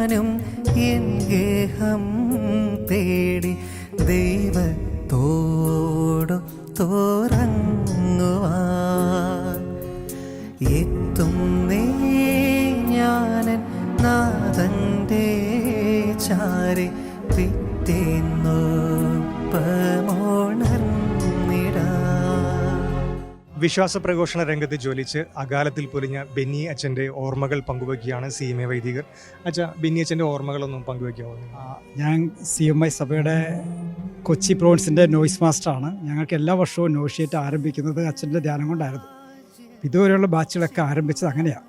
ഞാനും എൻ ഗേഹം തേടി ദൈവത്തോടു തുറങ്ങുവാൻ എത്തുന്നേ ഞാനൻ നാഥന്റെ ചാരി പിറ്റേന്നു പമോണർന്നിടാ. വിശ്വാസ പ്രഘോഷണ രംഗത്ത് ജ്വലിച്ച് അകാലത്തിൽ പൊലിഞ്ഞ ബെന്നി അച്ഛൻ്റെ ഓർമ്മകൾ പങ്കുവയ്ക്കുകയാണ് CMA വൈദികർ. അച്ഛ, ബെന്നി അച്ഛൻ്റെ ഓർമ്മകളൊന്നും പങ്കുവയ്ക്കാമോ? ഞാൻ CMI സഭയുടെ കൊച്ചി പ്രോവിൻസിൻ്റെ നോയ്സ് മാസ്റ്ററാണ്. ഞങ്ങൾക്ക് എല്ലാ വർഷവും നോഷിയേറ്റ് ആരംഭിക്കുന്നത് അച്ഛൻ്റെ ധ്യാനം കൊണ്ടായിരുന്നു. ഇതുവരെയുള്ള ബാച്ചുകളൊക്കെ ആരംഭിച്ചത് അങ്ങനെയാണ്.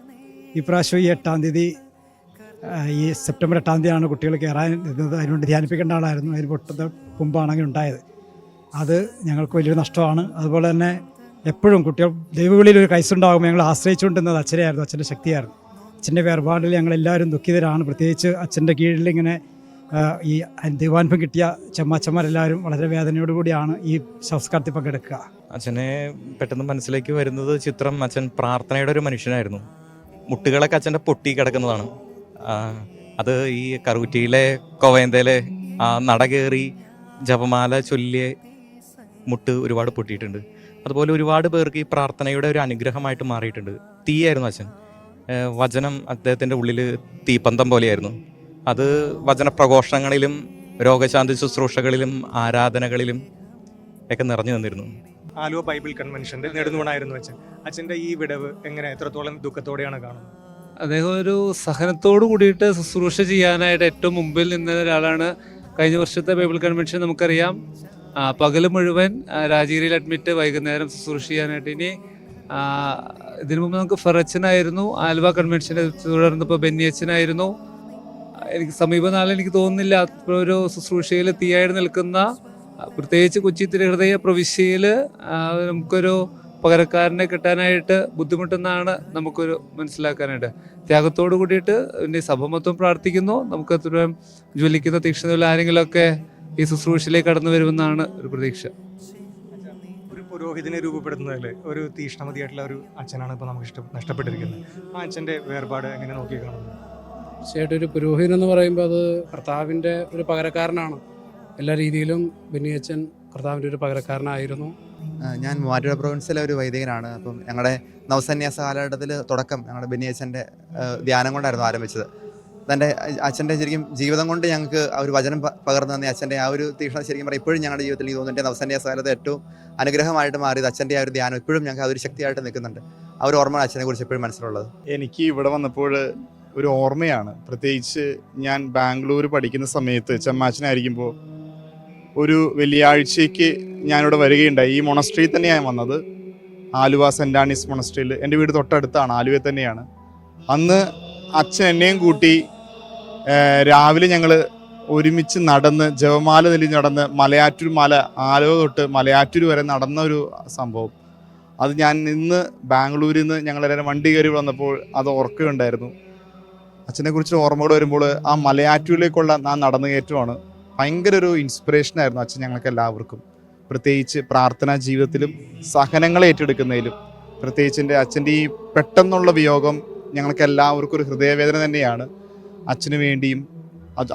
ഇപ്രാവശ്യം ഈ 8-ാം തീയതി ഈ സെപ്റ്റംബർ 8-ാം തീയതിയാണ് കുട്ടികൾ കയറാൻ ഇരുന്നത്. അതിനുവേണ്ടി ധ്യാനിപ്പിക്കേണ്ട ആളായിരുന്നു. അതിന് പൊട്ടത്തെ മുമ്പാണ് അങ്ങനെ ഉണ്ടായത്. അത് ഞങ്ങൾക്ക് വലിയൊരു നഷ്ടമാണ്. അതുപോലെ തന്നെ എപ്പോഴും കുട്ടികൾ ദൈവവിളിയിൽ ഒരു കൈസുണ്ടാകുമ്പോൾ ഞങ്ങൾ ആശ്രയിച്ചുകൊണ്ടിരുന്നത് അച്ഛനെയായിരുന്നു, അച്ഛൻ്റെ ശക്തിയായിരുന്നു. അച്ഛൻ്റെ വേർപാടിൽ ഞങ്ങളെല്ലാവരും ദുഃഖിതരാണ്. പ്രത്യേകിച്ച് അച്ഛൻ്റെ കീഴിൽ ഇങ്ങനെ ഈ ദൈവാനുഭവം കിട്ടിയ ചെമ്മാച്ചന്മാരെല്ലാവരും വളരെ വേദനയോടുകൂടിയാണ് ഈ സംസ്കാരത്തിൽ പങ്കെടുക്കുക. അച്ഛനെ പെട്ടെന്ന് മനസ്സിലേക്ക് വരുന്നത് ചിത്രം, അച്ഛൻ പ്രാർത്ഥനയുടെ ഒരു മനുഷ്യനായിരുന്നു. മുട്ടുകളൊക്കെ അച്ഛൻ്റെ പൊട്ടി കിടക്കുന്നതാണ്. അത് ഈ കറുകുറ്റിയിലെ കൊവയന്തയിലെ നട കയറി ജപമാല ചൊല്ലിയ മുട്ട് ഒരുപാട് പൊട്ടിയിട്ടുണ്ട്. അതുപോലെ ഒരുപാട് പേർക്ക് ഈ പ്രാർത്ഥനയുടെ ഒരു അനുഗ്രഹമായിട്ട് മാറിയിട്ടുണ്ട്. തീയായിരുന്നു അച്ഛൻ. വചനം അദ്ദേഹത്തിൻ്റെ ഉള്ളിൽ തീപ്പന്തം പോലെയായിരുന്നു. അത് വചന പ്രഘോഷണങ്ങളിലും രോഗശാന്തി ശുശ്രൂഷകളിലും ആരാധനകളിലും ഒക്കെ നിറഞ്ഞു നിന്നിരുന്നു. ആലുവ ബൈബിൾ കൺവെൻഷൻ്റെ നെടുന്തൂണായിരുന്നു അച്ഛൻ. അച്ഛൻ്റെ ഈ വിടവ് എങ്ങനെ, എത്രത്തോളം ദുഃഖത്തോടെയാണ് കാണുന്നത്? അദ്ദേഹം ഒരു സഹനത്തോടു കൂടിയിട്ട് ശുശ്രൂഷ ചെയ്യാനായിട്ട് ഏറ്റവും മുമ്പിൽ നിന്ന ഒരാളാണ്. കഴിഞ്ഞ വർഷത്തെ ബൈബിൾ കൺവെൻഷൻ നമുക്കറിയാം, പകൽ മുഴുവൻ രാജഗിരിയിൽ അഡ്മിറ്റ്, വൈകുന്നേരം ശുശ്രൂഷ ചെയ്യാനായിട്ട്. ഇനി ഇതിനു മുമ്പ് നമുക്ക് ഫറച്ചനായിരുന്നു, ആലുവ കൺവെൻഷനെ തുടർന്ന് ഇപ്പോൾ ബെന്നി അച്ഛനായിരുന്നു. എനിക്ക് സമീപനാളിൽ എനിക്ക് തോന്നുന്നില്ല ഒരു ശുശ്രൂഷയിൽ തീയായിട്ട് നിൽക്കുന്ന, പ്രത്യേകിച്ച് കൊച്ചി തിരുഹൃദയ പ്രവിശ്യയിൽ നമുക്കൊരു പകരക്കാരനെ കിട്ടാനായിട്ട് ബുദ്ധിമുട്ടെന്നാണ് നമുക്കൊരു മനസ്സിലാക്കാനായിട്ട്. ത്യാഗത്തോടു കൂടിയിട്ട് പിന്നെ സഭ മൊത്തം പ്രാർത്ഥിക്കുന്നു. നമുക്ക് അത്രയും ജ്വലിക്കുന്ന തീക്ഷ്ണതയുള്ള ആരെങ്കിലുമൊക്കെ ഈ ശുശ്രൂഷയിലേക്ക് കടന്നു വരുമെന്നാണ് ഒരു പ്രതീക്ഷ. ഒരു പുരോഹിതനെ രൂപപ്പെടുത്തുന്നതിൽ ഒരു തീക്ഷ്ണമതിയായിട്ടുള്ള ഒരു അച്ഛനാണ് ഇപ്പോൾ നമുക്ക് നഷ്ടപ്പെട്ടിരിക്കുന്നത്. ആ അച്ഛൻ്റെ വേർപാട് എങ്ങനെ നോക്കി കാണുന്നു? തീർച്ചയായിട്ടും ഒരു പുരോഹിതൻ എന്ന് പറയുമ്പോൾ അത് കർത്താവിൻ്റെ ഒരു പകരക്കാരനാണ്. എല്ലാ രീതിയിലും ബെന്നി അച്ഛൻ കർത്താവിൻ്റെ ഒരു പകരക്കാരനായിരുന്നു. ഞാൻ മൂവാറ്റുപുഴ പ്രൊവിൻസിലെ ഒരു വൈദികനാണ്. അപ്പം ഞങ്ങളുടെ നവസന്യാസ കാലഘട്ടത്തിൽ തുടക്കം ഞങ്ങളുടെ ബെന്നി അച്ഛൻ്റെ ധ്യാനം കൊണ്ടായിരുന്നു ആരംഭിച്ചത്. തൻ്റെ അച്ഛൻ്റെ ശരിക്കും ജീവിതം കൊണ്ട് ഞങ്ങൾക്ക് ആ ഒരു വചനം പകർന്നു തന്നെ അച്ഛൻ്റെ ആ ഒരു തീക്ഷ്ണത ശരിക്കും പറയാം ഇപ്പോഴും ഞങ്ങളുടെ ജീവിതത്തിൽ എനിക്ക് തോന്നുന്നു എൻ്റെ നവസന്യാസ കാലത്ത് ഏറ്റവും അനുഗ്രഹമായിട്ട് മാറിയത് അച്ഛൻ്റെ ആ ഒരു ധ്യാനം ഇപ്പോഴും ഞങ്ങൾക്ക് അതൊരു ശക്തിയായിട്ട് നിൽക്കുന്നുണ്ട്. ആ ഒരു ഓർമ്മ അച്ഛനെ കുറിച്ച് എപ്പോഴും മനസ്സിലുള്ളത്. എനിക്ക് ഇവിടെ വന്നപ്പോൾ ഒരു ഓർമ്മയാണ്. പ്രത്യേകിച്ച് ഞാൻ ബാംഗ്ലൂർ പഠിക്കുന്ന സമയത്ത് ചെമ്മാച്ചനായിരിക്കുമ്പോൾ ഒരു വെള്ളിയാഴ്ചയ്ക്ക് ഞാനിവിടെ വരികയുണ്ടായി. ഈ മൊണസ്ട്രിയിൽ തന്നെയാണ് വന്നത്, ആലുവ സെൻറ് ആനീസ് മൊണസ്ട്രിയിൽ. എൻ്റെ വീട് തൊട്ടടുത്താണ്, ആലുവയിൽ തന്നെയാണ്. അന്ന് അച്ഛൻ എന്നെയും കൂട്ടി രാവിലെ ഞങ്ങൾ ഒരുമിച്ച് നടന്ന് ജപമാല നെല്ലി നടന്ന് മലയാറ്റൂർ മല, ആലുവ തൊട്ട് മലയാറ്റൂർ വരെ നടന്ന ഒരു സംഭവം. അത് ഞാൻ ഇന്ന് ബാംഗ്ലൂരിൽ നിന്ന് ഞങ്ങളെല്ലാവരും വണ്ടി കയറി വന്നപ്പോൾ അത് ഓർക്കുകയുണ്ടായിരുന്നു. അച്ഛനെ കുറിച്ച് ഓർമ്മകൾ വരുമ്പോൾ ആ മലയാറ്റൂരിലേക്കുള്ള ആ നടന്നുകയറ്റമാണ് ഭയങ്കര ഒരു ഇൻസ്പിറേഷനായിരുന്നു അച്ഛൻ ഞങ്ങൾക്ക് എല്ലാവർക്കും. പ്രത്യേകിച്ച് പ്രാർത്ഥനാ ജീവിതത്തിലും സഹനങ്ങളെ ഏറ്റെടുക്കുന്നതിലും. പ്രത്യേകിച്ച് എൻ്റെ അച്ഛൻ്റെ ഈ പെട്ടെന്നുള്ള വിയോഗം ഞങ്ങൾക്ക് എല്ലാവർക്കും ഒരു ഹൃദയവേദന തന്നെയാണ്. അച്ഛന് വേണ്ടിയും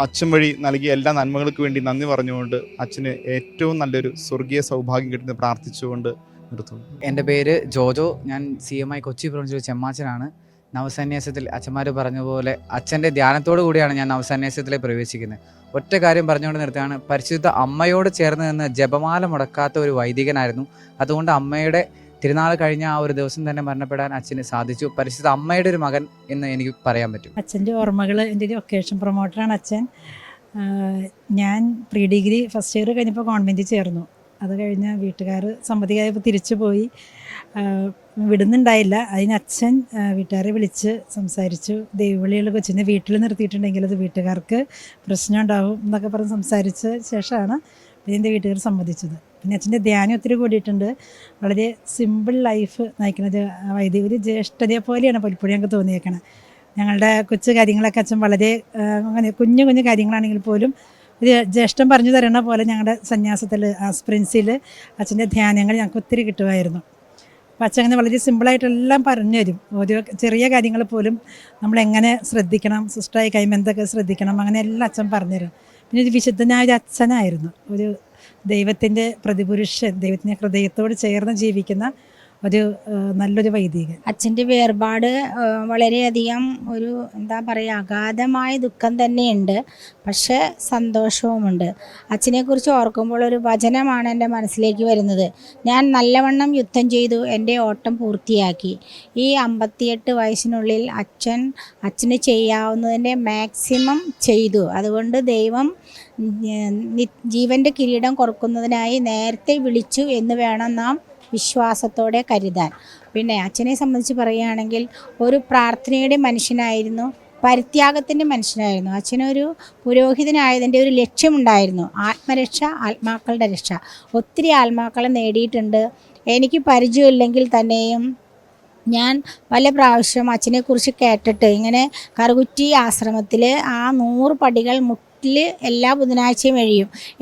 അച്ഛൻ വഴി നൽകിയ എല്ലാ നന്മകൾക്ക് വേണ്ടി നന്ദി പറഞ്ഞുകൊണ്ട് അച്ഛന് ഏറ്റവും നല്ലൊരു സ്വർഗീയ സൗഭാഗ്യം കിട്ടുന്ന പ്രാർത്ഥിച്ചുകൊണ്ട് നിർത്തുന്നു. എൻ്റെ പേര് ജോജോ. ഞാൻ CMI കൊച്ചി പ്രൊവിൻസിൽ ചെമ്മാച്ചനാണ്. നവസന്യാസത്തിൽ അച്ഛന്മാർ പറഞ്ഞ പോലെ അച്ഛൻ്റെ ധ്യാനത്തോടു കൂടിയാണ് ഞാൻ നവസന്യാസത്തിലേക്ക് പ്രവേശിക്കുന്നത്. ഒറ്റ കാര്യം പറഞ്ഞുകൊണ്ട് നിർത്തുകയാണ്, പരിശുദ്ധ അമ്മയോട് ചേർന്ന് നിന്ന് ജപമാല മുടക്കാത്ത ഒരു വൈദികനായിരുന്നു. അതുകൊണ്ട് അമ്മയുടെ തിരുനാൾ കഴിഞ്ഞ ആ ഒരു ദിവസം തന്നെ മരണപ്പെടാൻ അച്ഛന് സാധിച്ചു. പരിശുദ്ധ അമ്മയുടെ ഒരു മകൻ എന്ന് എനിക്ക് പറയാൻ പറ്റും. അച്ഛൻ്റെ ഓർമ്മകൾ, എൻ്റെ ഒരു ഒക്കേഷൻ പ്രൊമോട്ടറാണ് അച്ഛൻ. ഞാൻ പ്രീ ഡിഗ്രി ഫസ്റ്റ് ഇയർ കഴിഞ്ഞപ്പോൾ കോൺവെൻറ്റിൽ ചേർന്നു. അത് കഴിഞ്ഞ് വീട്ടുകാർ സമ്മതിക്കായപ്പോൾ തിരിച്ചു പോയി. വിടുന്നുണ്ടായില്ല. അതിന് അച്ഛൻ വീട്ടുകാരെ വിളിച്ച് സംസാരിച്ചു. ദൈവവിളിയുള്ള കൊച്ചിനെ വീട്ടിൽ നിർത്തിയിട്ടുണ്ടെങ്കിൽ അത് വീട്ടുകാർക്ക് പ്രശ്നം ഉണ്ടാവും എന്നൊക്കെ പറഞ്ഞ് സംസാരിച്ച ശേഷമാണ് പിന്നെ എൻ്റെ വീട്ടുകാർ സമ്മതിച്ചത്. പിന്നെ അച്ഛൻ്റെ ധ്യാനം ഒത്തിരി കൂടിയിട്ടുണ്ട്. വളരെ സിമ്പിൾ ലൈഫ് നയിക്കുന്നത് വൈദിക ഒരു ജ്യേഷ്ഠതയെ പോലെയാണ് പലപ്പോഴും ഞങ്ങൾക്ക് തോന്നിയേക്കണത്. ഞങ്ങളുടെ കൊച്ചു കാര്യങ്ങളൊക്കെ അച്ഛൻ വളരെ അങ്ങനെ കുഞ്ഞു കുഞ്ഞു കാര്യങ്ങളാണെങ്കിൽ പോലും ഒരു ജ്യേഷ്ഠൻ പറഞ്ഞു തരണ പോലെ ഞങ്ങളുടെ സന്യാസത്തിൽ ആസ്പിറൻസിൽ അച്ഛൻ്റെ ധ്യാനങ്ങൾ ഞങ്ങൾക്ക് ഒത്തിരി കിട്ടുമായിരുന്നു. അപ്പോൾ അച്ഛൻ അങ്ങനെ വളരെ സിമ്പിളായിട്ടെല്ലാം പറഞ്ഞു തരും. ഓരോ ചെറിയ കാര്യങ്ങൾ പോലും നമ്മളെങ്ങനെ ശ്രദ്ധിക്കണം, സിസ്റ്ററായി കഴിയുമ്പോൾ എന്തൊക്കെ ശ്രദ്ധിക്കണം, അങ്ങനെ എല്ലാം അച്ഛൻ പറഞ്ഞുതരും. പിന്നെ ഒരു വിശുദ്ധനായ ഒരു അച്ഛനായിരുന്നു, ഒരു ദൈവത്തിൻ്റെ പ്രതിപുരുഷൻ, ദൈവത്തിൻ്റെ ഹൃദയത്തോട് ചേർന്ന് ജീവിക്കുന്ന ഒരു നല്ലൊരു വൈദികൻ. അച്ഛൻ്റെ വേർപാട് വളരെയധികം ഒരു എന്താ പറയുക അഗാധമായ ദുഃഖം തന്നെയുണ്ട്, പക്ഷേ സന്തോഷവുമുണ്ട്. അച്ഛനെക്കുറിച്ച് ഓർക്കുമ്പോൾ ഒരു വചനമാണ് എൻ്റെ മനസ്സിലേക്ക് വരുന്നത്. ഞാൻ നല്ലവണ്ണം യുദ്ധം ചെയ്തു, എൻ്റെ ഓട്ടം പൂർത്തിയാക്കി. ഈ 58 വയസ്സിനുള്ളിൽ അച്ഛന് ചെയ്യാവുന്നതിൻ്റെ മാക്സിമം ചെയ്തു. അതുകൊണ്ട് ദൈവം ജീവൻ്റെ കിരീടം കൊടുക്കുന്നതിനായി നേരത്തെ വിളിച്ചു എന്ന് വേണം നാം വിശ്വാസത്തോടെ കരുതാൻ. പിന്നെ അച്ഛനെ സംബന്ധിച്ച് പറയുകയാണെങ്കിൽ ഒരു പ്രാർത്ഥനയുടെ മനുഷ്യനായിരുന്നു, പരിത്യാഗത്തിൻ്റെ മനുഷ്യനായിരുന്നു. അച്ഛനൊരു പുരോഹിതനായതിൻ്റെ ഒരു ലക്ഷ്യമുണ്ടായിരുന്നു, ആത്മരക്ഷ, ആത്മാക്കളുടെ രക്ഷ. ഒത്തിരി ആത്മാക്കളെ നേടിയിട്ടുണ്ട്. എനിക്ക് പരിചയമില്ലെങ്കിൽ തന്നെയും ഞാൻ പല പ്രാവശ്യം അച്ഛനെക്കുറിച്ച് കേട്ടിട്ട് ഇങ്ങനെ കറുകുറ്റി ആശ്രമത്തിൽ ആ 100 പടികൾ എല്ലാ ബുധനാഴ്ചയും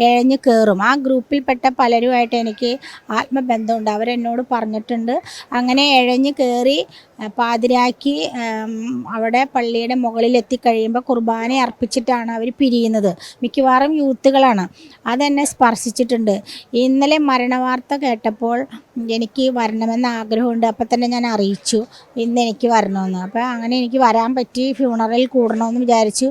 എഴഞ്ഞ് കയറും. ആ ഗ്രൂപ്പിൽപ്പെട്ട പലരുമായിട്ട് എനിക്ക് ആത്മബന്ധമുണ്ട്, അവരെന്നോട് പറഞ്ഞിട്ടുണ്ട്. അങ്ങനെ എഴഞ്ഞ് കയറി പാതിരാക്കി അവിടെ പള്ളിയുടെ മുകളിലെത്തിക്കഴിയുമ്പോൾ കുർബാന അർപ്പിച്ചിട്ടാണ് അവർ പിരിയുന്നത്. മിക്കവാറും യൂത്തുകളാണ്. അതെന്നെ സ്പർശിച്ചിട്ടുണ്ട്. ഇന്നലെ മരണവാർത്ത കേട്ടപ്പോൾ എനിക്ക് വരണമെന്ന് ആഗ്രഹമുണ്ട്. അപ്പം തന്നെ ഞാൻ അറിയിച്ചു ഇന്ന് എനിക്ക് വരണമെന്ന്. അപ്പോൾ അങ്ങനെ എനിക്ക് വരാൻ പറ്റി. ഫ്യൂണറൽ കൂടണമെന്ന് വിചാരിച്ചു.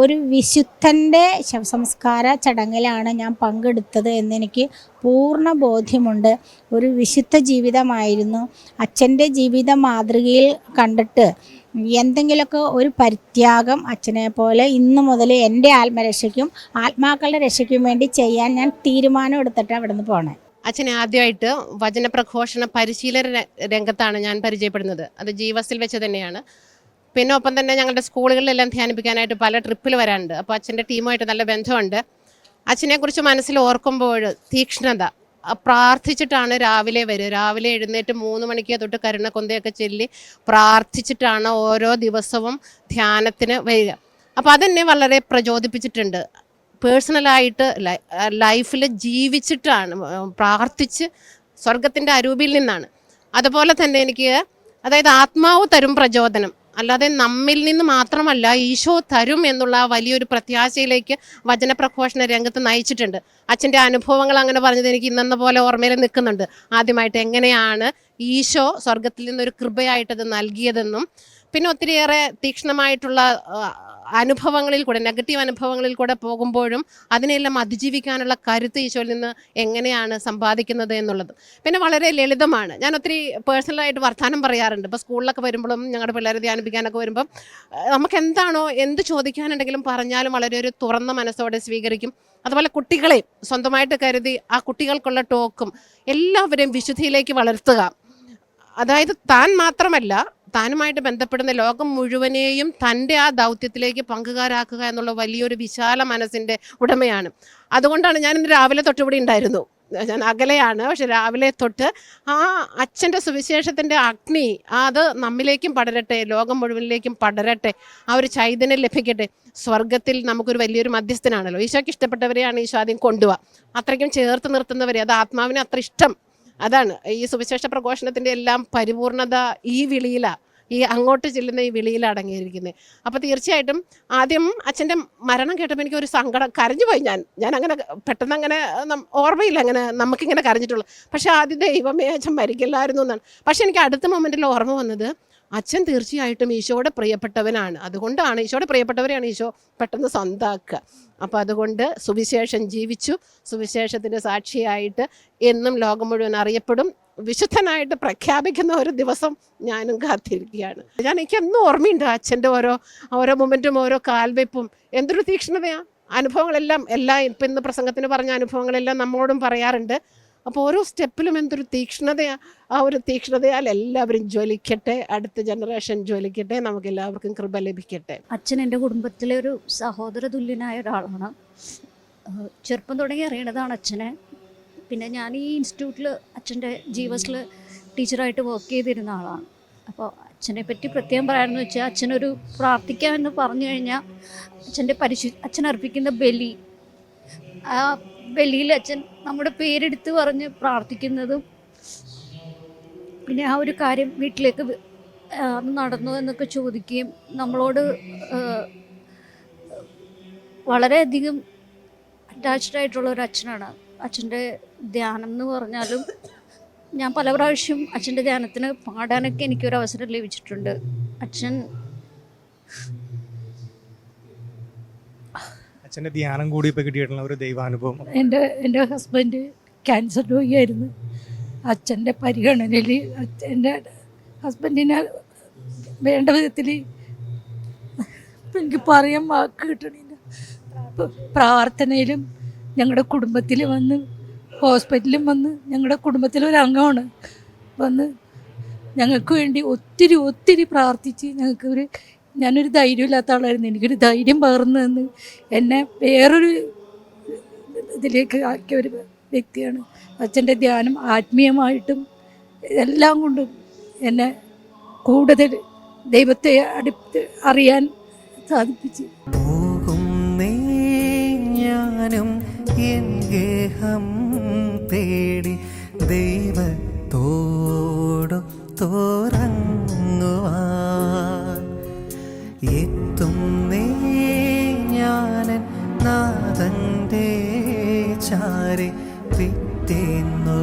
ഒരു വിശുദ്ധൻ്റെ ശവസംസ്കാര ചടങ്ങിലാണ് ഞാൻ പങ്കെടുത്തത് എന്നെനിക്ക് പൂർണ്ണ ബോധ്യമുണ്ട്. ഒരു വിശുദ്ധ ജീവിതമായിരുന്നു. അച്ഛൻ്റെ ജീവിത മാതൃകയിൽ കണ്ടിട്ട് എന്തെങ്കിലുമൊക്കെ ഒരു പരിത്യാഗം അച്ഛനെ പോലെ ഇന്നു മുതൽ എൻ്റെ ആത്മരക്ഷയ്ക്കും ആത്മാക്കളുടെ രക്ഷയ്ക്കും വേണ്ടി ചെയ്യാൻ ഞാൻ തീരുമാനം എടുത്തിട്ട് അവിടെ നിന്ന് പോണേ. അച്ഛനെ ആദ്യമായിട്ട് വചനപ്രഘോഷണ പരിശീലന രംഗത്താണ് ഞാൻ പരിചയപ്പെടുന്നത്. അത് ജീവസിൽ വെച്ച് തന്നെയാണ്. പിന്നെ ഒപ്പം തന്നെ ഞങ്ങളുടെ സ്കൂളുകളിലെല്ലാം ധ്യാനിപ്പിക്കാനായിട്ട് പല ട്രിപ്പിൽ വരാറുണ്ട്. അപ്പോൾ അച്ഛൻ്റെ ടീമുമായിട്ട് നല്ല ബന്ധമുണ്ട്. അച്ഛനെക്കുറിച്ച് മനസ്സിൽ ഓർക്കുമ്പോൾ തീക്ഷ്ണത, പ്രാർത്ഥിച്ചിട്ടാണ് രാവിലെ വരിക. രാവിലെ എഴുന്നേറ്റ് 3 മണിക്ക് തൊട്ട് കരുണക്കൊന്തയൊക്കെ ചൊല്ലി പ്രാർത്ഥിച്ചിട്ടാണ് ഓരോ ദിവസവും ധ്യാനത്തിന് വരിക. അപ്പോൾ അതെന്നെ വളരെ പ്രചോദിപ്പിച്ചിട്ടുണ്ട്. പേഴ്സണലായിട്ട് ലൈഫിൽ ജീവിച്ചിട്ടാണ്, പ്രാർത്ഥിച്ച് സ്വർഗത്തിൻ്റെ അരൂപിയിൽ നിന്നാണ്. അതുപോലെ തന്നെ എനിക്ക് അതായത് ആത്മാവ് തരും പ്രചോദനം, അല്ലാതെ നമ്മിൽ നിന്ന് മാത്രമല്ല ഈശോ തരും എന്നുള്ള വലിയൊരു പ്രത്യാശയിലേക്ക് വചനപ്രഘോഷണ രംഗത്ത് നയിച്ചിട്ടുണ്ട്. അച്ഛൻ്റെ അനുഭവങ്ങൾ അങ്ങനെ പറഞ്ഞത് എനിക്ക് ഇന്നെന്ന പോലെ ഓർമ്മയിൽ നിൽക്കുന്നുണ്ട്. ആദ്യമായിട്ട് എങ്ങനെയാണ് ഈശോ സ്വർഗത്തിൽ നിന്നൊരു കൃപയായിട്ടത് നൽകിയതെന്നും പിന്നെ ഒത്തിരിയേറെ തീക്ഷ്ണമായിട്ടുള്ള അനുഭവങ്ങളിൽ കൂടെ, നെഗറ്റീവ് അനുഭവങ്ങളിൽ കൂടെ പോകുമ്പോഴും അതിനെല്ലാം അതിജീവിക്കാനുള്ള കരുത്ത് ഈശോയിൽ നിന്ന് എങ്ങനെയാണ് സമ്പാദിക്കുന്നത് എന്നുള്ളത്. പിന്നെ വളരെ ലളിതമാണ്. ഞാൻ ഒത്തിരി പേഴ്സണലായിട്ട് വർത്തമാനം പറയാറുണ്ട്. ഇപ്പോൾ സ്കൂളിലൊക്കെ വരുമ്പോഴും ഞങ്ങളുടെ പിള്ളേരെ ധ്യാനിപ്പിക്കാനൊക്കെ വരുമ്പം നമുക്ക് എന്താണോ എന്ത് ചോദിക്കാനുണ്ടെങ്കിലും പറഞ്ഞാലും വളരെ ഒരു തുറന്ന മനസ്സോടെ സ്വീകരിക്കും. അതുപോലെ കുട്ടികളെ സ്വന്തമായിട്ട് കരുതി ആ കുട്ടികൾക്കുള്ള ടോക്കും എല്ലാവരെയും വിശുദ്ധിയിലേക്ക് വളർത്തുക. അതായത് താൻ മാത്രമല്ല, താനുമായിട്ട് ബന്ധപ്പെടുന്ന ലോകം മുഴുവനെയും തൻ്റെ ആ ദൗത്യത്തിലേക്ക് പങ്കുകാരാക്കുക എന്നുള്ള വലിയൊരു വിശാല മനസ്സിൻ്റെ ഉടമയാണ്. അതുകൊണ്ടാണ് ഞാനിന്ന് രാവിലെ തൊട്ടിവിടെ ഉണ്ടായിരുന്നു. ഞാൻ അകലെയാണ്, പക്ഷെ രാവിലെ തൊട്ട് ആ അച്ഛൻ്റെ സുവിശേഷത്തിൻ്റെ അഗ്നി അത് നമ്മിലേക്കും പടരട്ടെ, ലോകം മുഴുവനിലേക്കും പടരട്ടെ, ആ ഒരു ചൈതന്യം ലഭിക്കട്ടെ. സ്വർഗത്തിൽ നമുക്കൊരു വലിയൊരു മധ്യസ്ഥനാണല്ലോ. ഈശോയ്ക്ക് ഇഷ്ടപ്പെട്ടവരെയാണ് ഈശോ ആദ്യം കൊണ്ടുപോവുക. അത്രയ്ക്കും ചേർത്ത് നിർത്തുന്നവരെ, അത് ആത്മാവിന് അത്ര ഇഷ്ടം. അതാണ് ഈ സുവിശേഷ പ്രഘോഷണത്തിൻ്റെ എല്ലാം പരിപൂർണത ഈ വിളിയിലാണ്, ഈ അങ്ങോട്ട് ചെല്ലുന്ന ഈ വിളിയിൽ അടങ്ങിയിരിക്കുന്നത്. അപ്പോൾ തീർച്ചയായിട്ടും ആദ്യം അച്ഛൻ്റെ മരണം കേട്ടപ്പോൾ എനിക്കൊരു സങ്കടം, കരഞ്ഞു പോയി. ഞാൻ അങ്ങനെ പെട്ടെന്ന് അങ്ങനെ ഓർമ്മയില്ല അങ്ങനെ നമുക്കിങ്ങനെ കരഞ്ഞിട്ടുള്ളൂ. പക്ഷേ ആദ്യം ദൈവമേ അച്ഛൻ മരിക്കില്ലായിരുന്നു എന്നാണ്. പക്ഷേ എനിക്ക് അടുത്ത മൊമെൻറ്റിൽ ഓർമ്മ വന്നത് അച്ഛൻ തീർച്ചയായിട്ടും ഈശോയുടെ പ്രിയപ്പെട്ടവനാണ്. അതുകൊണ്ടാണ് ഈശോയുടെ പ്രിയപ്പെട്ടവരെയാണ് ഈശോ പെട്ടെന്ന് സ്വന്തമാക്കുക. അപ്പോൾ അതുകൊണ്ട് സുവിശേഷം ജീവിച്ചു, സുവിശേഷത്തിൻ്റെ സാക്ഷിയായിട്ട് എന്നും ലോകം മുഴുവൻ അറിയപ്പെടും, വിശുദ്ധനായിട്ട് പ്രഖ്യാപിക്കുന്ന ഒരു ദിവസം ഞാനും കാത്തിരിക്കുകയാണ്. എനിക്കെന്നും ഓർമ്മയുണ്ട് അച്ഛൻ്റെ ഓരോ മൊമെൻറ്റും ഓരോ കാൽവെപ്പും. എന്തൊരു തീക്ഷ്ണതയാണ്. അനുഭവങ്ങളെല്ലാം ഇപ്പം ഇന്ന് പ്രസംഗത്തിന് പറഞ്ഞ അനുഭവങ്ങളെല്ലാം നമ്മളോടും പറയാറുണ്ട്. അപ്പോൾ ഓരോ സ്റ്റെപ്പിലും എന്തൊരു തീക്ഷ്ണതയാണ്. ആ ഒരു തീക്ഷ്ണതയാൽ എല്ലാവരും ജ്വലിക്കട്ടെ, അടുത്ത ജനറേഷൻ ജ്വലിക്കട്ടെ, നമുക്ക് എല്ലാവർക്കും കൃപ ലഭിക്കട്ടെ. അച്ഛൻ എൻ്റെ കുടുംബത്തിലെ ഒരു സഹോദര തുല്യനായ ഒരാളാണ്. ചെറുപ്പം തുടങ്ങി അറിയണതാണ് അച്ഛനെ. പിന്നെ ഞാൻ ഈ ഇൻസ്റ്റിറ്റ്യൂട്ടിൽ അച്ഛൻ്റെ ജീവസിൽ ടീച്ചറായിട്ട് വർക്ക് ചെയ്തിരുന്ന ആളാണ്. അപ്പോൾ അച്ഛനെ പറ്റി പ്രത്യേകം പറയാമെന്ന് വെച്ചാൽ അച്ഛനൊരു പ്രാർത്ഥിക്കാമെന്ന് പറഞ്ഞു കഴിഞ്ഞാൽ അച്ഛൻ അർപ്പിക്കുന്ന ബലി, ആ ബലിയിൽ അച്ഛൻ നമ്മുടെ പേരെടുത്ത് പറഞ്ഞ് പ്രാർത്ഥിക്കുന്നതും പിന്നെ ആ ഒരു കാര്യം വീട്ടിലേക്ക് അത് നടന്നു എന്നൊക്കെ ചോദിക്കുകയും നമ്മളോട് വളരെയധികം അറ്റാച്ച്ഡ് ആയിട്ടുള്ള ഒരു അച്ഛനാണ്. അച്ഛൻ്റെ ധ്യാനം എന്ന് പറഞ്ഞാലും ഞാൻ പല പ്രാവശ്യം അച്ഛൻ്റെ ധ്യാനത്തിന് പാടാനൊക്കെ എനിക്കൊരു അവസരം ലഭിച്ചിട്ടുണ്ട്. അച്ഛൻ്റെ ധ്യാനം കൂടി ഇപ്പോൾ കിട്ടിയിട്ടുള്ള ഒരു ദൈവാനുഭവം. എൻ്റെ ഹസ്ബൻഡ് ക്യാൻസർ രോഗിയായിരുന്നു. അച്ഛൻ്റെ പരിഗണനയിൽ എൻ്റെ ഹസ്ബൻഡിനെ വേണ്ട വിധത്തിൽ എനിക്ക് പറയാൻ വാക്ക് കിട്ടണില്ല. പ്രാർത്ഥനയിലും ഞങ്ങളുടെ കുടുംബത്തിൽ വന്ന്, ഹോസ്പിറ്റലിലും വന്ന്, ഞങ്ങളുടെ കുടുംബത്തിലൊരംഗമാണ് വന്ന് ഞങ്ങൾക്ക് വേണ്ടി ഒത്തിരി ഒത്തിരി പ്രാർത്ഥിച്ച് ഞാനൊരു ധൈര്യമില്ലാത്ത ആളായിരുന്നു. എനിക്കൊരു ധൈര്യം പകർന്നു തന്ന് എന്നെ വേറൊരു ഇതിലേക്ക് ആക്കിയ ഒരു വ്യക്തിയാണ്. അച്ഛൻ്റെ ധ്യാനം ആത്മീയമായിട്ടും എല്ലാം കൊണ്ടും എന്നെ കൂടുതൽ ദൈവത്തെ അറിയാൻ സാധിപ്പിച്ചു. പോകുന്നേ ഞാനും എൻ ഗേഹം തേടി ദൈവത്തോടു തുറങ്ങുവാൻ എത്തുന്നേ ഞാനൻ നാഥൻ്റെ ചാരി പിറ്റേന്നൊപ്പമോ